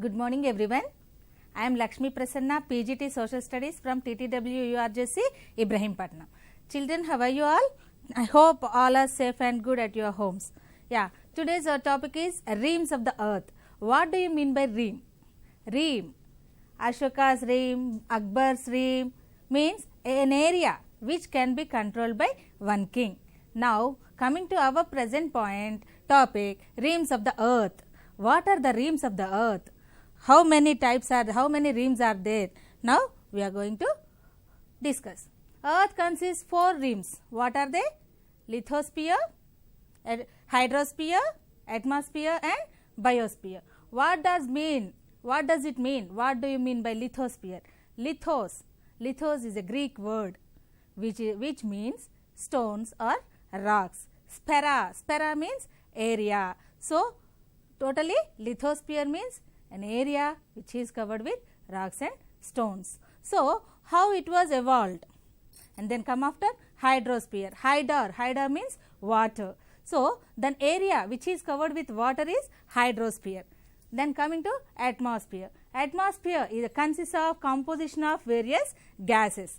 Good morning everyone. I am Lakshmi Prasanna, PGT Social Studies from TTW URJC, Ibrahimpatnam. Children, how are you all? I hope all are safe and good at your homes. Yeah, today's our topic is realms of the earth. What do you mean by realm? Realm, Ashoka's realm, Akbar's realm means an area which can be controlled by one king. Now, coming to our present point topic, realms of the earth. What are the realms of the earth? How many realms are there? Now we are going to discuss. Earth consists 4 realms. What are they? Lithosphere, hydrosphere, atmosphere and biosphere. What does it mean? What do you mean by lithosphere? Lithos is a Greek word which means stones or rocks. Spera means area. So totally lithosphere means an area which is covered with rocks and stones. So how it was evolved? And then come after hydrosphere. Hydar means water. So then area which is covered with water is hydrosphere. Then coming to atmosphere. Atmosphere consists of composition of various gases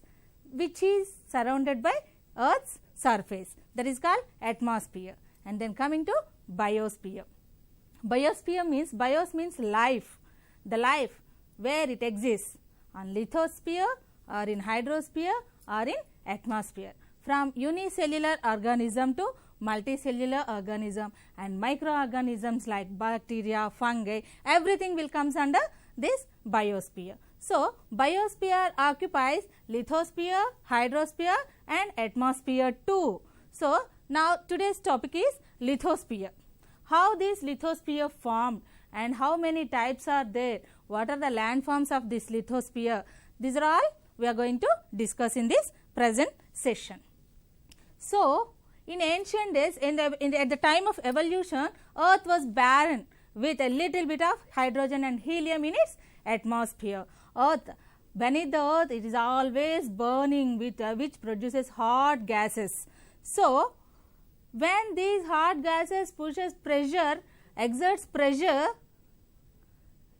which is surrounded by Earth's surface. That is called atmosphere. And then coming to biosphere. Biosphere means, bios means life, the life where it exists on lithosphere or in hydrosphere or in atmosphere. From unicellular organism to multicellular organism and microorganisms like bacteria, fungi, everything will comes under this biosphere. So biosphere occupies lithosphere, hydrosphere and atmosphere too. So now today's topic is lithosphere. How this lithosphere formed and how many types are there, what are the landforms of this lithosphere, these are all we are going to discuss in this present session. So in ancient days, at the time of evolution, earth was barren with a little bit of hydrogen and helium in its atmosphere. Beneath the earth it is always burning with which produces hot gases. So when these hot gases exerts pressure,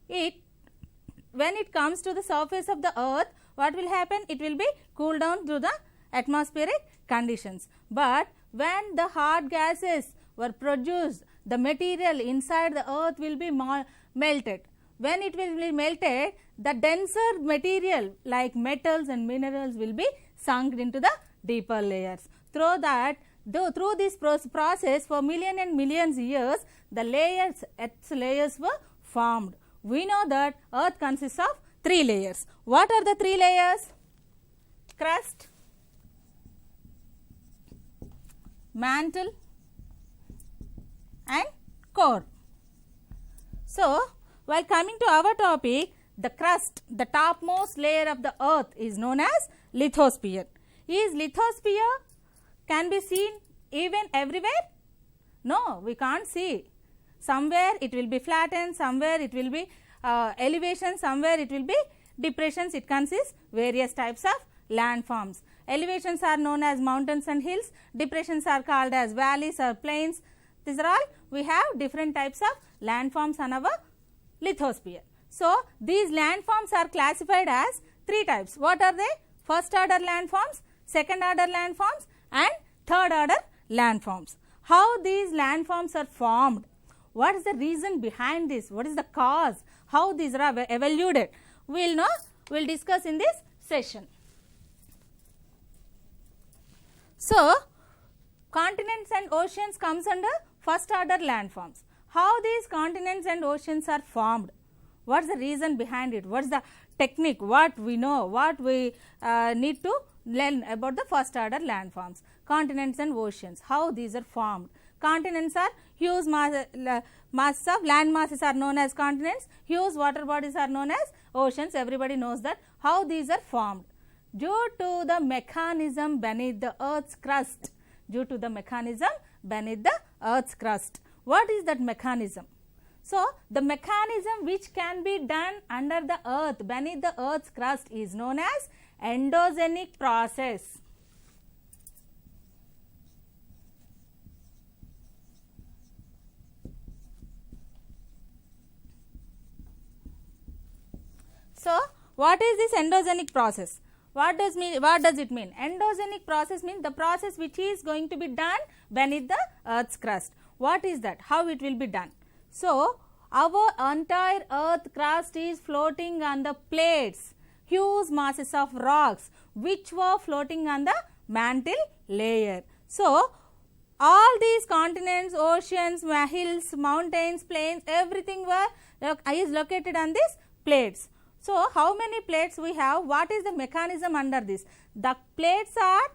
when it comes to the surface of the earth, what will happen? It will be cooled down through the atmospheric conditions. But when the hot gases were produced, the material inside the earth will be melted. When it will be melted, the denser material like metals and minerals will be sunk into the deeper layers. Through this process for millions and millions years, the Earth's layers were formed. We know that earth consists of 3 layers. What are the 3 layers? Crust, mantle and core. So while coming to our topic, the crust, the topmost layer of the earth is known as lithosphere. Is lithosphere can be seen even everywhere? No, we can't see. Somewhere it will be flattened, somewhere it will be elevation, somewhere it will be depressions. It consists various types of landforms. Elevations are known as mountains and hills, depressions are called as valleys or plains. These are all, we have different types of landforms on our lithosphere. So these landforms are classified as 3 types. What are they? First order landforms, second order landforms and third order landforms. How these landforms are formed? What is the reason behind this? What is the cause? How these are evolved? We will discuss in this session. So continents and oceans comes under first order landforms. How these continents and oceans are formed? What is the reason behind it? What is the technique? What we know? What we need to learn about the first order landforms? Continents and oceans, how these are formed. Continents are huge masses of land masses are known as continents, huge water bodies are known as oceans. Everybody knows that. How these are formed? Due to the mechanism beneath the earth's crust. Due to the mechanism beneath the earth's crust. What is that mechanism? So the mechanism which can be done under the earth, beneath the earth's crust, is known as endogenic process. So, what is this endogenic process? What does it mean? Endogenic process means the process which is going to be done beneath the earth's crust. What is that? How it will be done? So, our entire earth crust is floating on the plates, huge masses of rocks which were floating on the mantle layer. So, all these continents, oceans, hills, mountains, plains, everything is located on these plates. So, how many plates we have? What is the mechanism under this? The plates are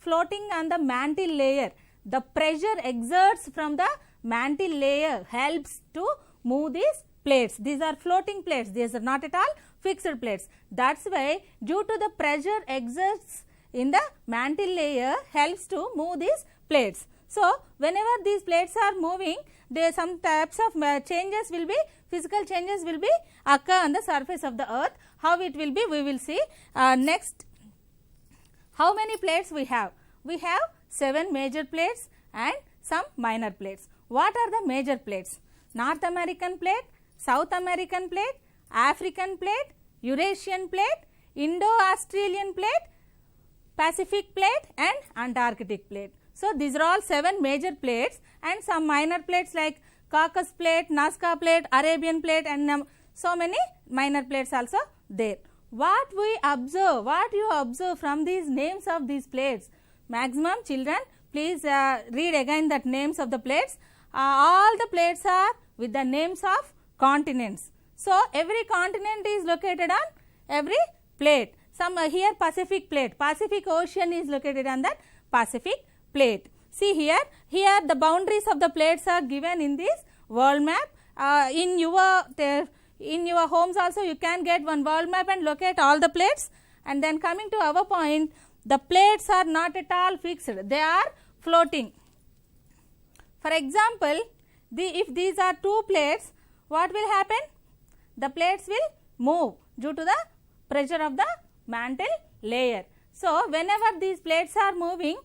floating on the mantle layer. The pressure exerts from the mantle layer helps to move these plates. These are floating plates. These are not at all fixed plates. That is why due to the pressure exerts in the mantle layer helps to move these plates. So, whenever these plates are moving, there some types of changes will be, physical changes will be occur on the surface of the earth. How it will be, we will see. Next, how many plates we have? We have 7 major plates and some minor plates. What are the major plates? North American plate, South American plate, African plate, Eurasian plate, Indo-Australian plate, Pacific plate and Antarctic plate. So, these are all 7 major plates and some minor plates like Caucasus plate, Nazca plate, Arabian plate and so many minor plates also there. What we observe, what you observe from these names of these plates? Maximum children, please read again that names of the plates. All the plates are with the names of continents. So, every continent is located on every plate. Some here Pacific plate, Pacific Ocean is located on that Pacific plate. See here the boundaries of the plates are given in this world map. In your homes also you can get one world map and locate all the plates. And then coming to our point, the plates are not at all fixed, they are floating. For example, if these are 2 plates, what will happen? The plates will move due to the pressure of the mantle layer. So, whenever these plates are moving,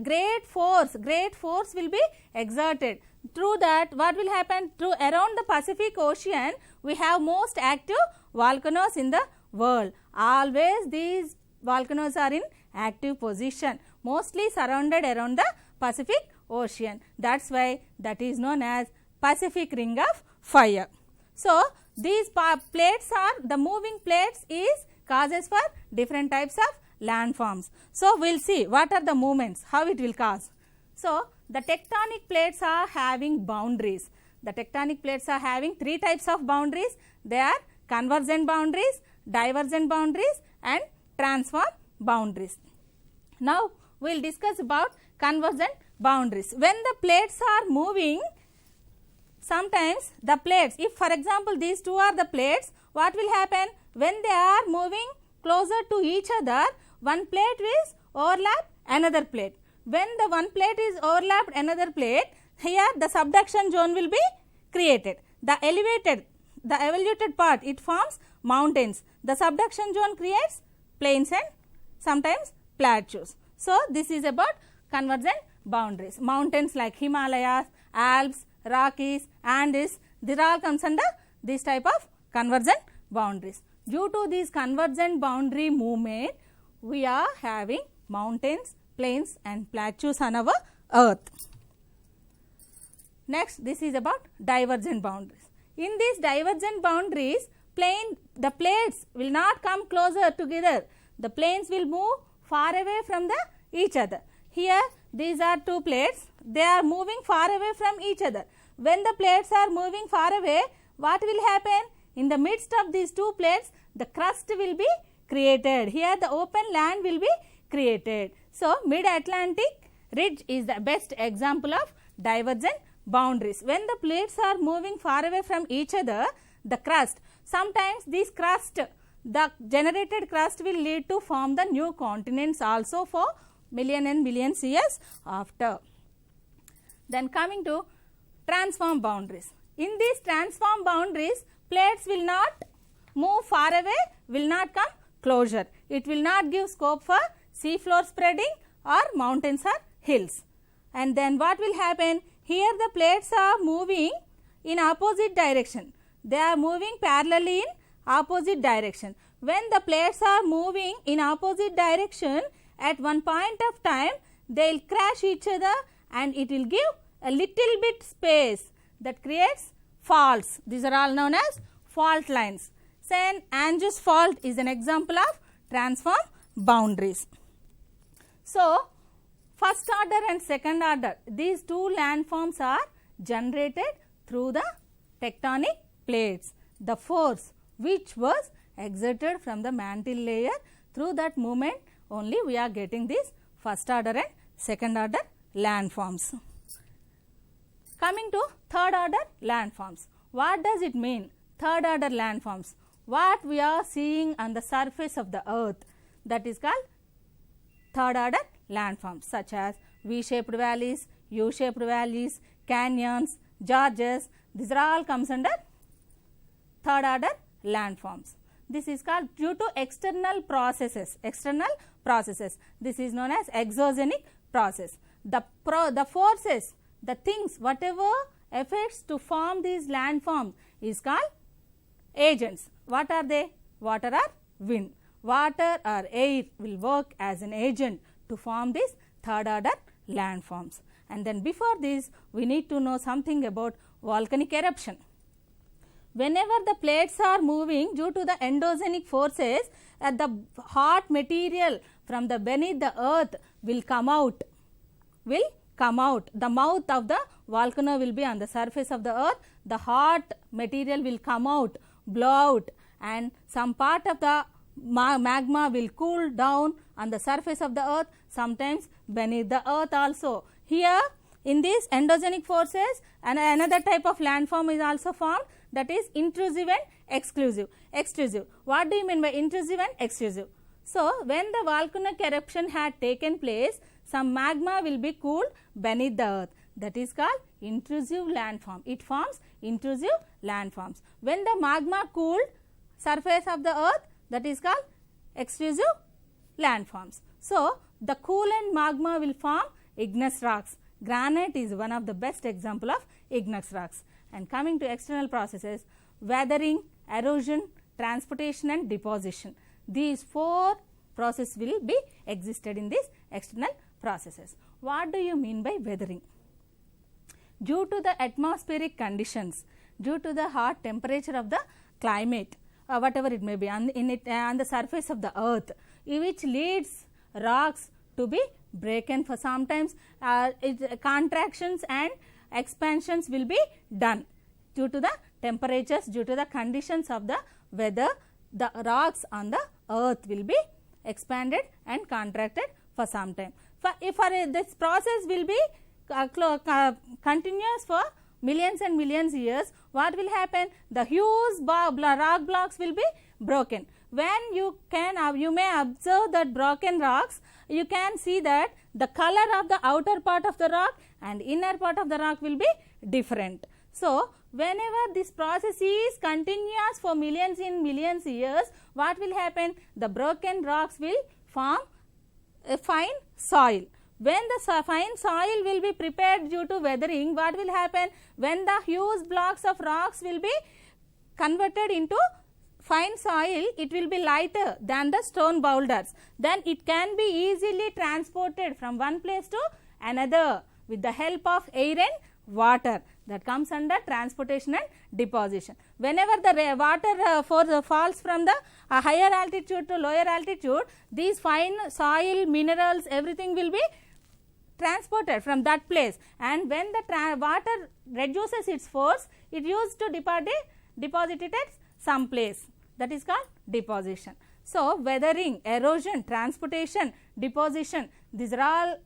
great force will be exerted. Through that, what will happen? Around the Pacific Ocean, we have most active volcanoes in the world. Always these volcanoes are in active position, mostly surrounded around the Pacific Ocean. That is why that is known as Pacific Ring of Fire. So, these plates are, the moving plates is causes for different types of landforms. So, we will see what are the movements, how it will cause. So, the tectonic plates are having boundaries. The tectonic plates are having 3 types of boundaries. They are convergent boundaries, divergent boundaries and transform boundaries. Now, we will discuss about convergent boundaries. When the plates are moving, sometimes the plates, if for example these 2 are the plates, what will happen? When they are moving closer to each other, one plate is overlap another plate. When the one plate is overlapped another plate, here the subduction zone will be created. The elevated part, it forms mountains. The subduction zone creates plains and sometimes plateaus. So, this is about convergent boundaries. Mountains like Himalayas, Alps, Rockies, Andes, these all comes under this type of convergent boundaries. Due to this convergent boundary movement, we are having mountains, plains and plateaus on our earth. Next, this is about divergent boundaries. In these divergent boundaries, the plates will not come closer together. The planes will move far away from each other. Here, these are 2 plates. They are moving far away from each other. When the plates are moving far away, what will happen? In the midst of these 2 plates, the crust will be created. Here, the open land will be created. So, Mid-Atlantic ridge is the best example of divergent boundaries. When the plates are moving far away from each other, the crust, sometimes this crust, the generated crust will lead to form the new continents also for million and millions years after. Then coming to transform boundaries. In these transform boundaries, plates will not move far away, will not come closer. It will not give scope for sea floor spreading or mountains or hills. And then what will happen? Here the plates are moving in opposite direction. They are moving parallelly in opposite direction. When the plates are moving in opposite direction, at one point of time, they will crash each other and it will give a little bit space that creates faults. These are all known as fault lines. San Andreas fault is an example of transform boundaries. So, first order and second order, these two landforms are generated through the tectonic plates. The force which was exerted from the mantle layer, through that movement only we are getting these first order and second order landforms. Coming to third order landforms. What does it mean? Third order landforms. What we are seeing on the surface of the earth, that is called third order landforms, such as V-shaped valleys, U-shaped valleys, canyons, gorges. These are all comes under third order landforms. This is called due to external processes. This is known as exogenic process. The forces, the things, whatever affects to form these landforms is called agents. What are they? Water or wind. Water or air will work as an agent to form these third order landforms. And then before this, we need to know something about volcanic eruption. Whenever the plates are moving due to the endogenic forces, the hot material from the beneath the earth will come out. The mouth of the volcano will be on the surface of the earth. The hot material will come out, blow out, and some part of the magma will cool down on the surface of the earth, sometimes beneath the earth also. Here in these endogenic forces, and another type of landform is also formed, that is intrusive and exclusive. What do you mean by intrusive and exclusive? So, when the volcanic eruption had taken place, some magma will be cooled beneath the earth. That is called intrusive landform. It forms intrusive landforms. When the magma cooled surface of the earth, that is called exclusive landforms. So, the coolant magma will form igneous rocks. Granite is one of the best example of igneous rocks. And coming to external processes, weathering, erosion, transportation and deposition. These four processes will be existed in these external processes. What do you mean by weathering? Due to the atmospheric conditions, due to the hot temperature of the climate, whatever it may be on the surface of the earth, which leads rocks to be broken. For sometimes contractions and expansions will be done due to the temperatures, due to the conditions of the weather. The rocks on the earth will be expanded and contracted for some time. This process will be continuous for millions and millions years. What will happen? The huge rock blocks will be broken. When you may observe that broken rocks, you can see that the color of the outer part of the rock and inner part of the rock will be different. So, whenever this process is continuous for millions and millions years, what will happen? The broken rocks will form a fine soil. When the fine soil will be prepared due to weathering, what will happen? When the huge blocks of rocks will be converted into fine soil, it will be lighter than the stone boulders. Then it can be easily transported from one place to another with the help of air and water. That comes under transportation and deposition. Whenever the water falls from the higher altitude to lower altitude, these fine soil, minerals, everything will be transported from that place, and when the water reduces its force, it used to deposit it at some place. That is called deposition. So, weathering, erosion, transportation, deposition, these are all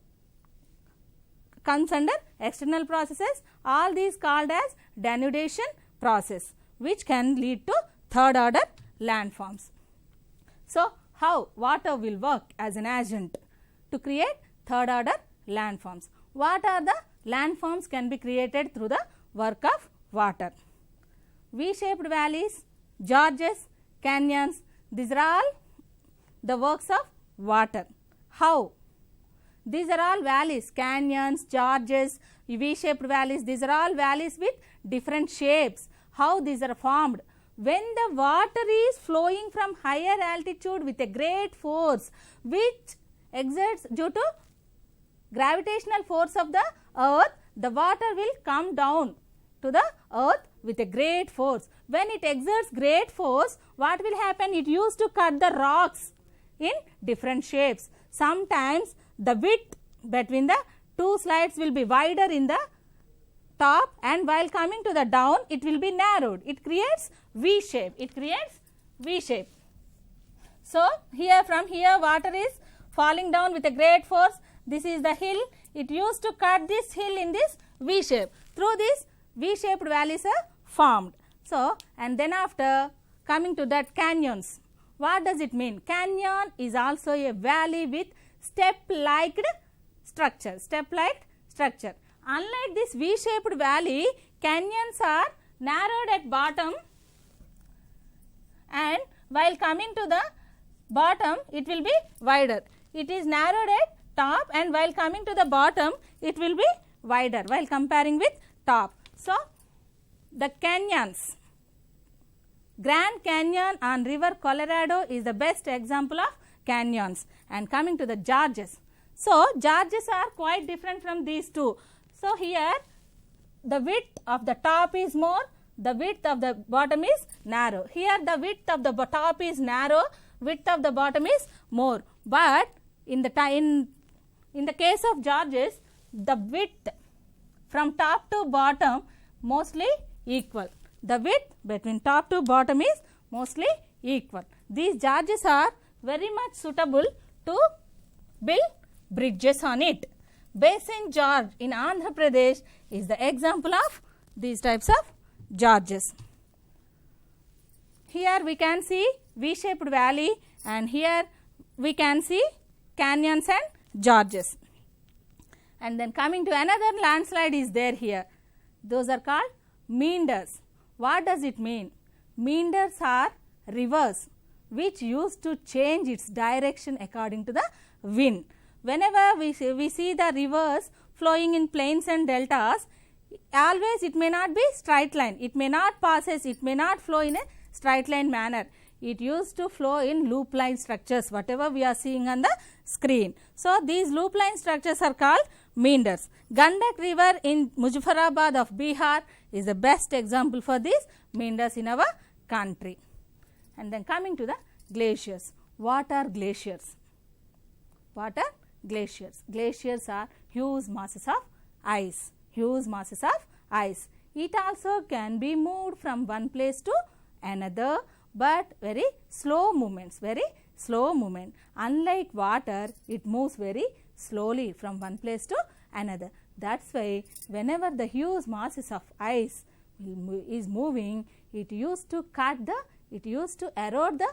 comes under external processes. All these called as denudation process, which can lead to third order landforms. So, how water will work as an agent to create third order landforms? What are the landforms can be created through the work of water? V-shaped valleys, gorges, canyons, these are all the works of water. How? These are all valleys, canyons, gorges, V-shaped valleys, these are all valleys with different shapes. How these are formed? when the water is flowing from higher altitude with a great force which exerts due to gravitational force of the earth, the water will come down to the earth with a great force. When it exerts great force, what will happen? It used to cut the rocks in different shapes. Sometimes the width between the two slides will be wider in the top, and while coming to the down it will be narrowed. It creates V shape. It creates V shape. So, here from here water is falling down with a great force. This is the hill. It used to cut this hill in this V shape. Through this V shaped valleys are formed. So, and then after coming to that canyons. What does it mean? Canyon is also a valley with step-like structure. Step-like structure. Unlike this V-shaped valley, canyons are narrowed at bottom, and while coming to the bottom, it will be wider. It is narrowed at top, and while coming to the bottom, it will be wider while comparing with top. So, the canyons. Grand Canyon on river Colorado is the best example of canyons. And coming to the gorges. So, gorges are quite different from these two. So, here the width of the top is more, the width of the bottom is narrow. Here the width of the top is narrow, width of the bottom is more. But in the case of gorges, the width from top to bottom mostly equal. The width between top to bottom is mostly equal. These gorges are very much suitable to build bridges on it. Basin Gorge in Andhra Pradesh is the example of these types of gorges. Here we can see V-shaped valley, and here we can see canyons and gorges. And then coming to another landslide is there here. Those are called meanders. What does it mean? Meanders are rivers which used to change its direction according to the wind. Whenever we see the rivers flowing in plains and deltas, always it may not be straight line. It may not it may not flow in a straight line manner. It used to flow in loop line structures, whatever we are seeing on the screen. So, these loop line structures are called meanders. Gandak river in Muzaffarabad of Bihar is the best example for these meanders in our country. And then coming to the glaciers. What are glaciers? What are glaciers? Glaciers are huge masses of ice. Huge masses of ice. It also can be moved from one place to another, but very slow movements, very slow movement. Unlike water, it moves very slowly from one place to another. That's why whenever the huge masses of ice is moving, it used to erode the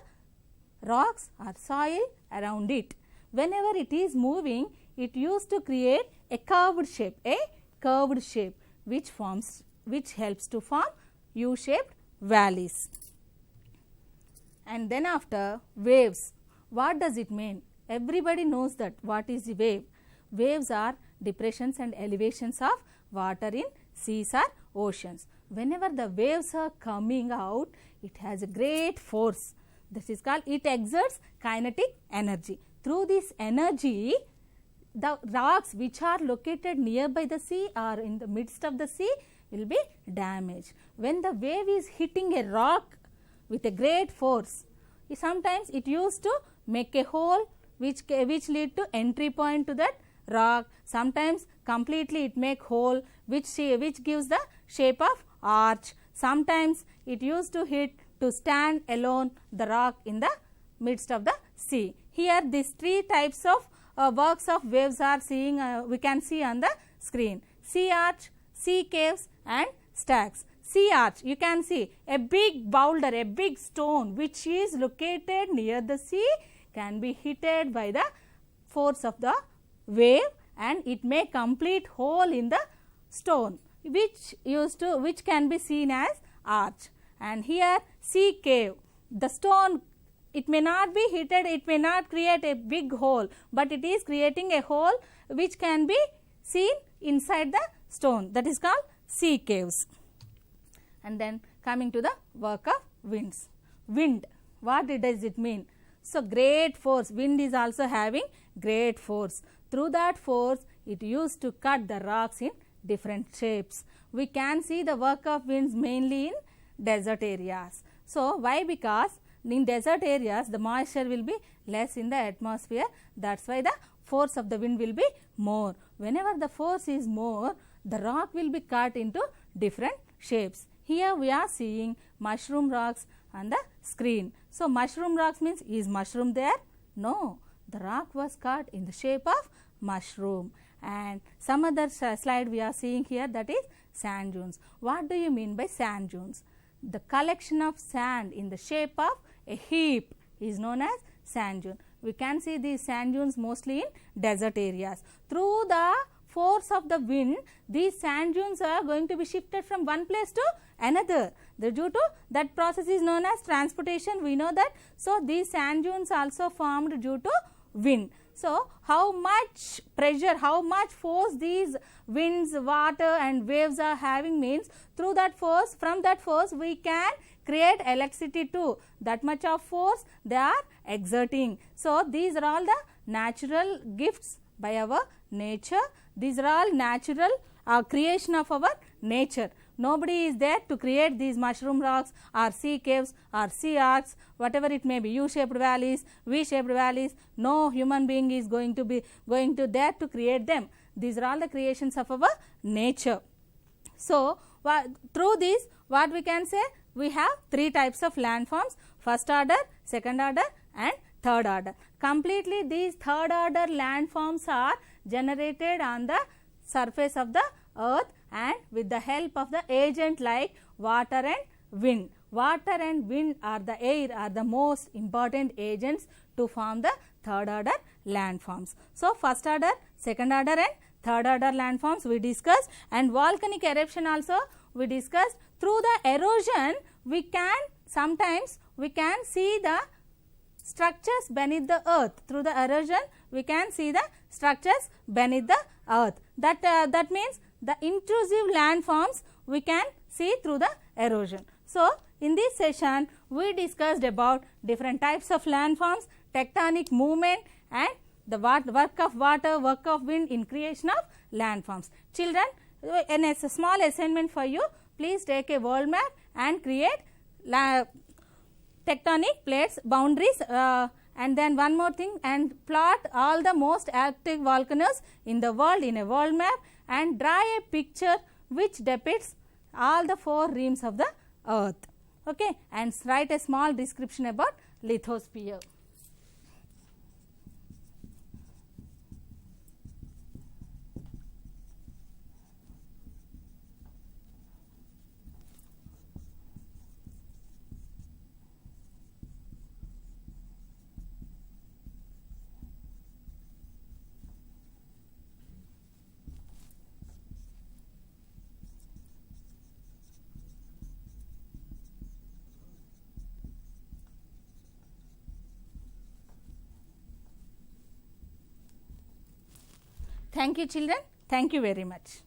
rocks or soil around it. Whenever it is moving, it used to create a curved shape, which helps to form U-shaped valleys. And then after, waves. What does it mean? Everybody knows that what is the wave. Waves are depressions and elevations of water in seas or oceans. Whenever the waves are coming out, it has a great force. This is called, it exerts kinetic energy. Through this energy, the rocks which are located nearby the sea or in the midst of the sea will be damaged. When the wave is hitting a rock with a great force, sometimes it used to make a hole which lead to entry point to that rock. Sometimes completely it make hole which gives the shape of arch. Sometimes it used to hit to stand alone the rock in the midst of the sea. Here these three types of works of waves are we can see on the screen. Sea arch, sea caves and stacks. Sea arch, you can see a big boulder, a big stone which is located near the sea can be hit by the force of the wave, and it may complete hole in the stone which can be seen as arch. And here sea cave, the stone, it may not be hit, it may not create a big hole, but it is creating a hole which can be seen inside the stone, that is called sea caves. And then coming to the work of winds. Wind, what does it mean? So, great force, wind is also having great force. Through that force, it used to cut the rocks in different shapes. We can see the work of winds mainly in desert areas. So, why? Because in desert areas, the moisture will be less in the atmosphere. That is why the force of the wind will be more. Whenever the force is more, the rock will be cut into different shapes. Here we are seeing mushroom rocks on the screen. So, mushroom rocks means, is mushroom there? No, the rock was cut in the shape of mushroom. And some other slide we are seeing here, that is sand dunes. What do you mean by sand dunes? The collection of sand in the shape of a heap is known as sand dune. We can see these sand dunes mostly in desert areas. Through the force of the wind, these sand dunes are going to be shifted from one place to another. Due to that process is known as transportation, we know that. So, these sand dunes also formed due to wind. So, how much pressure, how much force these winds, water and waves are having means, through that force, from that force we can create electricity too. That much of force they are exerting. So, these are all the natural gifts by our nature. These are all natural creation of our nature. Nobody is there to create these mushroom rocks or sea caves or sea arcs, whatever it may be, U-shaped valleys, V-shaped valleys. No human being is going to there to create them. These are all the creations of our nature. So, through this, what we can say, we have three types of landforms: first order, second order and third order. Completely these third order landforms are generated on the surface of the earth and with the help of the agent like water and wind. Water and wind are the air are the most important agents to form the third order landforms. So, first order, second order and third order landforms we discussed, and volcanic eruption also we discussed. Through the erosion, we can sometimes see the structures beneath the earth. Through the erosion, we can see the structures beneath the earth. That means the intrusive landforms we can see through the erosion. So, in this session, we discussed about different types of landforms, tectonic movement and the work of water, work of wind in creation of landforms. Children, in a small assignment for you, please take a world map and create tectonic plates, boundaries, and then one more thing, and plot all the most active volcanoes in the world in a world map and draw a picture which depicts all the four rims of the earth. Okay, and write a small description about lithosphere. Thank you, children. Thank you very much.